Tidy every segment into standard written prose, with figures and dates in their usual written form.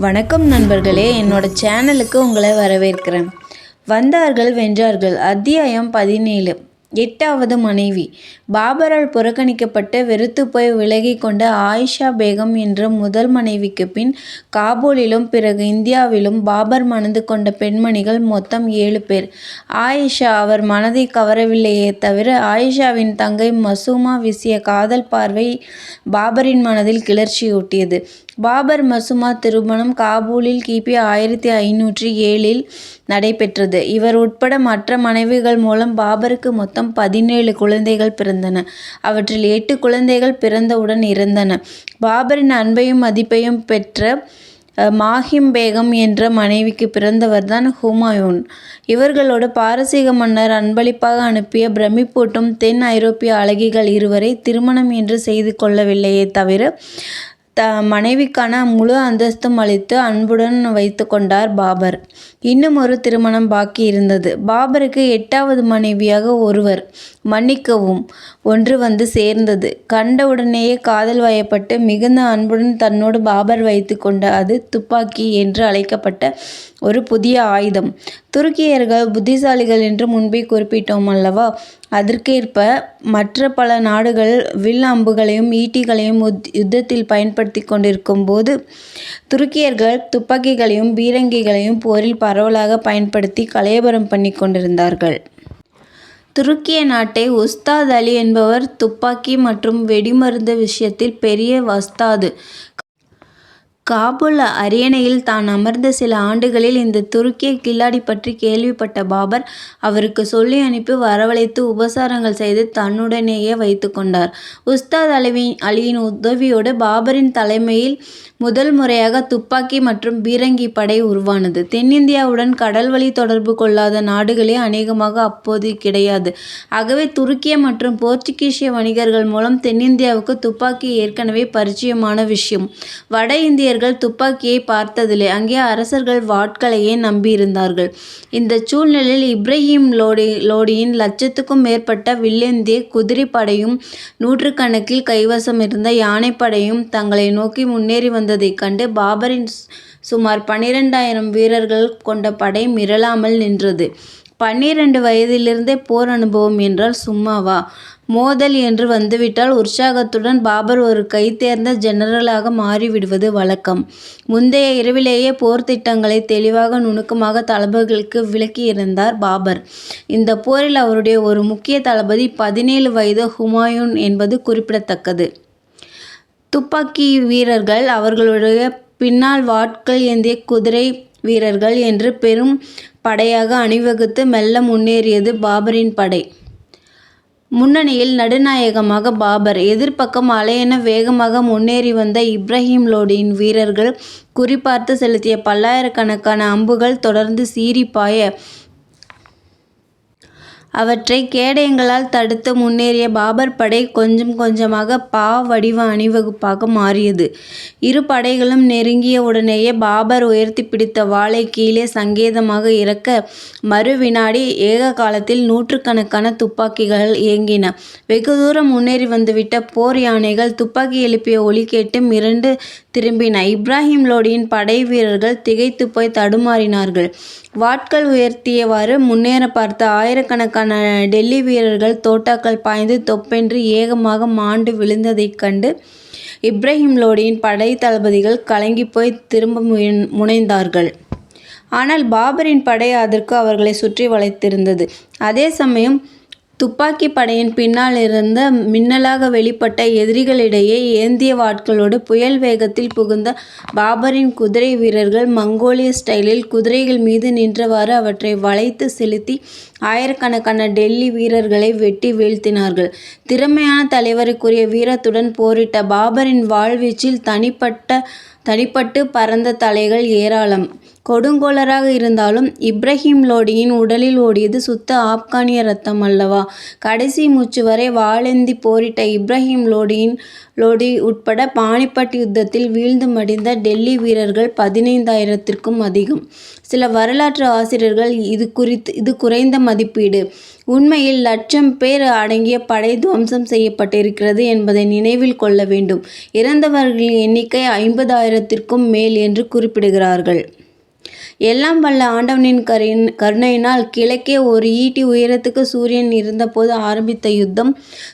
வணக்கம் நண்பர்களே, என்னோட சேனலுக்கு உங்களை வரவேற்கிறேன். வந்தார்கள் வென்றார்கள். அத்தியாயம் 17. 8வது மனைவி. பாபரால் புறக்கணிக்கப்பட்டு வெறுத்துப்போய் விலகி கொண்ட ஆயிஷா பேகம் என்ற முதல் மனைவிக்கு பின் காபூலிலும் பிறகு இந்தியாவிலும் பாபர் மணந்து கொண்ட பெண்மணிகள் மொத்தம் 7 பேர். ஆயிஷா அவர் மனதை கவரவில்லையே தவிர, ஆயிஷாவின் தங்கை மசூமா வீசிய காதல் பார்வை பாபரின் மனதில் கிளர்ச்சியூட்டியது. பாபர் மசூமா திருமணம் காபூலில் கிபி 1507 நடைபெற்றது. இவர் உட்பட மற்ற மனைவிகள் மூலம் பாபருக்கு மொத்தம் 17 குழந்தைகள் பிறந்தன. அவற்றில் 8 குழந்தைகள் பிறந்தவுடன் இறந்தன. பாபரின் அன்பையும் மதிப்பையும் பெற்ற மாஹிம் பேகம் என்ற மனைவிக்கு பிறந்தவர்தான் ஹுமாயூன். இவர்களோடு பாரசீக மன்னர் அன்பளிப்பாக அனுப்பிய பிரமிப்பூட்டும் தென் ஐரோப்பிய அழகிகள் இருவரை திருமணம் என்று செய்து கொள்ளவில்லையே தவிர, மனைவிக்கான முழு அந்தஸ்தும் அளித்து அன்புடன் வைத்து கொண்டார் பாபர். இன்னும் ஒரு திருமணம் பாக்கி இருந்தது. பாபருக்கு 8வது மனைவியாக ஒன்று வந்து சேர்ந்தது. கண்டவுடனேயே காதல் வயப்பட்டு மிகுந்த அன்புடன் தன்னோடு பாபர் வைத்து கொண்ட அது துப்பாக்கி என்று அழைக்கப்பட்ட ஒரு புதிய ஆயுதம். துருக்கியர்கள் புத்திசாலிகள் என்று முன்பே குறிப்பிட்டோம் அல்லவா? அதற்கேற்ப மற்ற பல நாடுகள் வில் அம்புகளையும் ஈட்டிகளையும் யுத்தத்தில் பயன்படுத்தி கொண்டிருக்கும் போது, துருக்கியர்கள் துப்பாக்கிகளையும் பீரங்கிகளையும் போரில் பரவலாக பயன்படுத்தி கலயபரம் பண்ணி கொண்டிருந்தார்கள். துருக்கிய நாட்டை உஸ்தாத் அலி என்பவர் துப்பாக்கி மற்றும் வெடிமருந்து விஷயத்தில் பெரிய வஸ்தாது. காபூல் அரியணையில் தான் அமர்ந்த சில ஆண்டுகளில் இந்த துருக்கிய கில்லாடி பற்றி கேள்விப்பட்ட பாபர் அவருக்கு சொல்லி அனுப்பி வரவழைத்து உபசாரங்கள் செய்து தன்னுடனேயே வைத்து கொண்டார். உஸ்தாத் அலியின் உதவியோடு பாபரின் தலைமையில் முதல் முறையாக துப்பாக்கி மற்றும் பீரங்கி படை உருவானது. தென்னிந்தியாவுடன் கடல் வழி தொடர்பு கொள்ளாத நாடுகளே அநேகமாக அப்போது கிடையாது. ஆகவே துருக்கிய மற்றும் போர்ச்சுகீசிய வணிகர்கள் மூலம் தென்னிந்தியாவுக்கு துப்பாக்கி ஏற்கனவே பரிச்சயமான விஷயம். வட இந்தியர்கள் துப்பாக்கியை பார்த்ததில்லை. அங்கே அரசர்கள் வாட்களையே நம்பியிருந்தார்கள். இந்த சூழ்நிலையில் இப்ராஹிம் லோடியின் லட்சத்துக்கும் மேற்பட்ட வில்லேந்திய குதிரைப்படையும் நூற்றுக்கணக்கில் கைவசம் இருந்த யானைப்படையும் தங்களை நோக்கி முன்னேறி வந்ததைக் கண்டு பாபரின் சுமார் 12,000 வீரர்கள் கொண்ட படை மிரளாமல் நின்றது. 12 வயதிலிருந்தே போர் அனுபவம் என்றால் சும்மாவா? மோதல் என்று வந்துவிட்டால் உற்சாகத்துடன் பாபர் ஒரு கைதேர்ந்த ஜெனரலாக மாறிவிடுவது வழக்கம். முந்தைய இரவிலேயே போர் திட்டங்களை தெளிவாக நுணுக்கமாக தளபதிகளுக்கு விளக்கியிருந்தார் பாபர். இந்த போரில் அவருடைய ஒரு முக்கிய தளபதி 17 வயது ஹுமாயூன் என்பது குறிப்பிடத்தக்கது. துப்பாக்கி வீரர்கள் அவர்களுடைய பின்னால் வாட்கள் ஏந்திய குதிரை வீரர்கள் என்று பெரும் படையாக அணிவகுத்து மெல்ல முன்னேறியது பாபரின் படை. முன்னணியில் நடுநாயகமாக பாபர், எதிர்ப்பக்கம் அலையென வேகமாக முன்னேறி வந்த இப்ராஹிம் லோடியின் வீரர்கள், குறிபார்த்து செலுத்திய பல்லாயிரக்கணக்கான அம்புகள் தொடர்ந்து சீறி பாய அவற்றை கேடயங்களால் தடுத்து முன்னேறிய பாபர் படை கொஞ்சம் கொஞ்சமாக வடிவ அணிவகுப்பாக மாறியது. இரு படைகளும் நெருங்கிய உடனேயே பாபர் உயர்த்தி பிடித்த வாளை கீழே சங்கேதமாக இறக்க மறு வினாடி ஏக காலத்தில் நூற்றுக்கணக்கான துப்பாக்கிகள் இயங்கின. வெகு தூரம் முன்னேறி வந்துவிட்ட போர் யானைகள் துப்பாக்கி எழுப்பிய ஒலி கேட்டு மிரண்டு திரும்பின. இப்ராஹிம் லோடியின் படை வீரர்கள் திகைத்து போய் தடுமாறினார்கள். வாட்கள் உயர்த்தியவாறு முன்னேற பார்த்த ஆயிரக்கணக்கான டெல்லி வீரர்கள் தோட்டாக்கள் பாய்ந்து தொப்பென்று ஏகமாக மாண்டு விழுந்ததைக் கண்டு இப்ராஹிம் லோடியின் படை தளபதிகள் கலங்கிப்போய் திரும்ப முனைந்தார்கள். ஆனால் பாபரின் படை அதற்கு அவர்களை சுற்றி வளைத்திருந்தது. அதே சமயம் துப்பாக்கி படையின் பின்னால் இருந்த மின்னலாக வெளிப்பட்ட எதிரிகளிடையே ஏந்திய வாட்களோடு புயல் வேகத்தில் புகுந்த பாபரின் குதிரை வீரர்கள் மங்கோலிய ஸ்டைலில் குதிரைகள் மீது நின்றவாறு அவற்றை வளைத்து செலுத்தி ஆயிரக்கணக்கான டெல்லி வீரர்களை வெட்டி வீழ்த்தினார்கள். திறமையான தலைவருக்குரிய வீரத்துடன் போரிட்ட பாபரின் வாழ்வீச்சில் தனிப்பட்டு பறந்த தலைகள் ஏராளம். கொடுங்கோலராக இருந்தாலும் இப்ராஹிம் லோடியின் உடலில் ஓடியது சுத்த ஆப்கானிய ரத்தம் அல்லவா? கடைசி மூச்சு வரை வாளேந்தி போரிட்ட இப்ராஹிம் லோடி உட்பட பானிபட் யுத்தத்தில் வீழ்ந்து மடிந்த டெல்லி வீரர்கள் 15,000த்திற்கும் அதிகம். சில வரலாற்று ஆசிரியர்கள் இது குறைந்த மதிப்பீடு. உண்மையில் லட்சம் பேர் அடங்கிய படை துவம்சம் செய்யப்பட்டிருக்கிறது என்பதை நினைவில் கொள்ள வேண்டும். இறந்தவர்களின் எண்ணிக்கை 50,000த்திற்கும் மேல் என்று குறிப்பிடுகிறார்கள். எல்லாம் வல்ல ஆண்டவனின் கருணையினால் கிழக்கே ஒரு ஈட்டி உயரத்துக்கு சூரியன் இருந்தபோது ஆரம்பித்த யுத்தம்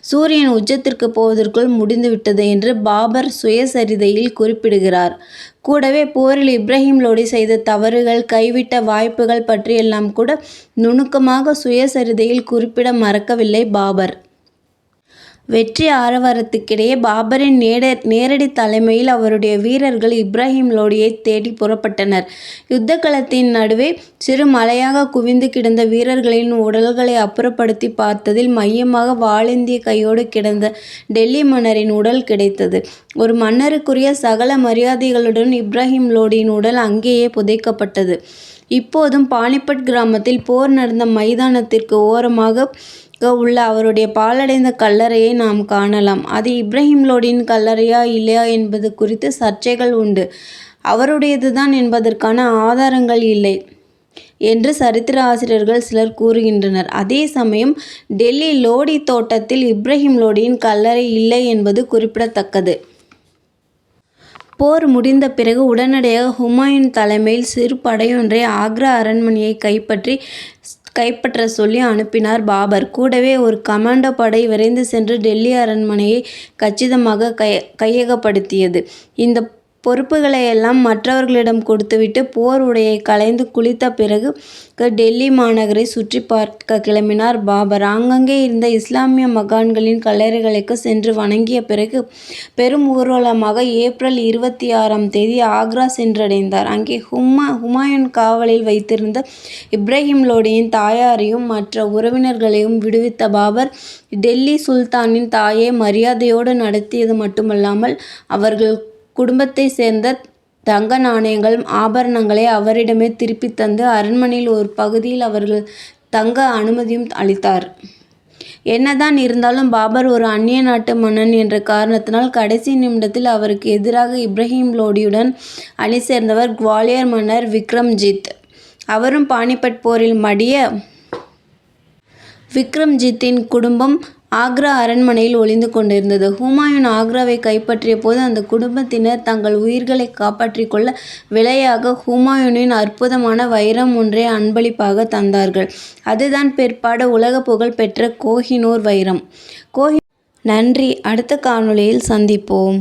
சூரியன் உச்சத்திற்கு போவதற்குள் முடிந்துவிட்டது என்று பாபர் சுயசரிதையில் குறிப்பிடுகிறார். கூடவே போரில் இப்ராஹிம் லோடி செய்த தவறுகள், கைவிட்ட வாய்ப்புகள் பற்றியெல்லாம் கூட நுணுக்கமாக சுயசரிதையில் குறிப்பிட மறக்கவில்லை பாபர். வெற்றி ஆரவாரத்துக்கிடையே பாபரின் நேரடி தலைமையில் அவருடைய வீரர்கள் இப்ராஹிம் லோடியை தேடி புறப்பட்டனர். யுத்த களத்தின் நடுவே சிறு மலையாக குவிந்து கிடந்த வீரர்களின் உடல்களை அப்புறப்படுத்தி பார்த்ததில் மையமாக வாளேந்திய கையோடு கிடந்த டெல்லி மன்னரின் உடல் கிடைத்தது. ஒரு மன்னருக்குரிய சகல மரியாதைகளுடன் இப்ராஹிம் லோடியின் உடல் அங்கேயே புதைக்கப்பட்டது. இப்போதும் பானிபட் கிராமத்தில் போர் நடந்த மைதானத்திற்கு ஓரமாக உள்ள அவருடைய பாழடைந்த கல்லறையை நாம் காணலாம். அது இப்ராஹிம் லோடியின் கல்லறையா இல்லையா என்பது குறித்து சர்ச்சைகள் உண்டு. அவருடையதுதான் என்பதற்கான ஆதாரங்கள் இல்லை என்று சரித்திர ஆசிரியர்கள் சிலர் கூறுகின்றனர். அதே சமயம் டெல்லி லோடி தோட்டத்தில் இப்ராஹிம் லோடியின் கல்லறை இல்லை என்பது குறிப்பிடத்தக்கது. போர் முடிந்த பிறகு உடனடியாக ஹுமாயூன் தலைமையில் சிறு படையொன்றை ஆக்ரா அரண்மனையை கைப்பற்ற சொல்லி அனுப்பினார் பாபர். கூடவே ஒரு கமாண்டோ படை விரைந்து சென்று டெல்லி அரண்மனையை கச்சிதமாக கையகப்படுத்தியது. இந்த பொறுப்புகளையெல்லாம் மற்றவர்களிடம் கொடுத்துவிட்டு போர் உடையை களைந்து குளித்த பிறகு டெல்லி மாநகரை சுற்றி பார்க்க கிளம்பினார் பாபர். ஆங்காங்கே இருந்த இஸ்லாமிய மகான்களின் கல்லறைகளுக்கு சென்று வணங்கிய பிறகு பெரும் ஊர்வலமாக ஏப்ரல் 26ஆம் தேதி ஆக்ரா சென்றடைந்தார். அங்கே ஹுமாயூன் காவலில் வைத்திருந்த இப்ராஹிம் லோடியின் தாயாரையும் மற்ற உறவினர்களையும் விடுவித்த பாபர் டெல்லி சுல்தானின் தாயை மரியாதையோடு நடத்தியது மட்டுமல்லாமல் அவர்கள் குடும்பத்தை சேர்ந்த தங்க நாணயங்கள், ஆபரணங்களை அவரிடமே திருப்பித் தந்து அரண்மனையில் ஒரு பகுதியில் அவர்கள் தங்க அனுமதியும் அளித்தார். என்னதான் இருந்தாலும் பாபர் ஒரு அந்நிய நாட்டு மன்னன் என்ற காரணத்தினால் கடைசி நிமிடத்தில் அவருக்கு எதிராக இப்ராஹிம் லோடியுடன் அணி சேர்ந்தவர் குவாலியர் மன்னர் விக்ரம்ஜித். அவரும் பானிபட் போரில் மடிய விக்ரம்ஜித்தின் குடும்பம் ஆக்ரா அரண்மனையில் ஒளிந்து கொண்டிருந்தது. ஹுமாயூன் ஆக்ராவை கைப்பற்றிய போது அந்த குடும்பத்தினர் தங்கள் உயிர்களை காப்பாற்றிக் கொள்ள விலையாக ஹுமாயூனின் அற்புதமான வைரம் ஒன்றை அன்பளிப்பாக தந்தார்கள். அதுதான் பிற்பாடு உலக புகழ் பெற்ற கோஹினூர் வைரம். நன்றி. அடுத்த காணொளியில் சந்திப்போம்.